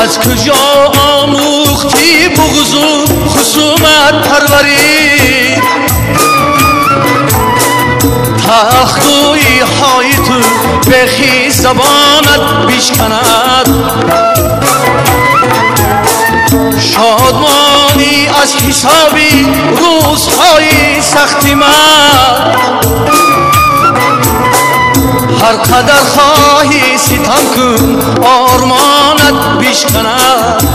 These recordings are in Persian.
از کجا آموختی بغض و خصومت پروری؟ تخت های تو بخی زبانت بیشکند، شادمانی از حسابی روزهای سختی من. هر قدر خواهی ستم کن آرمانت بیشکند،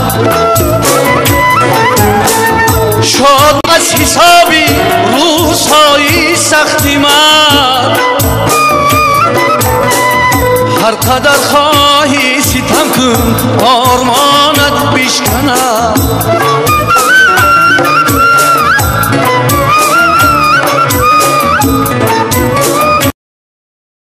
شاد از حسابی روزهای سختی من. هر قدر خواهی ستم کن آرمانت بیشکند.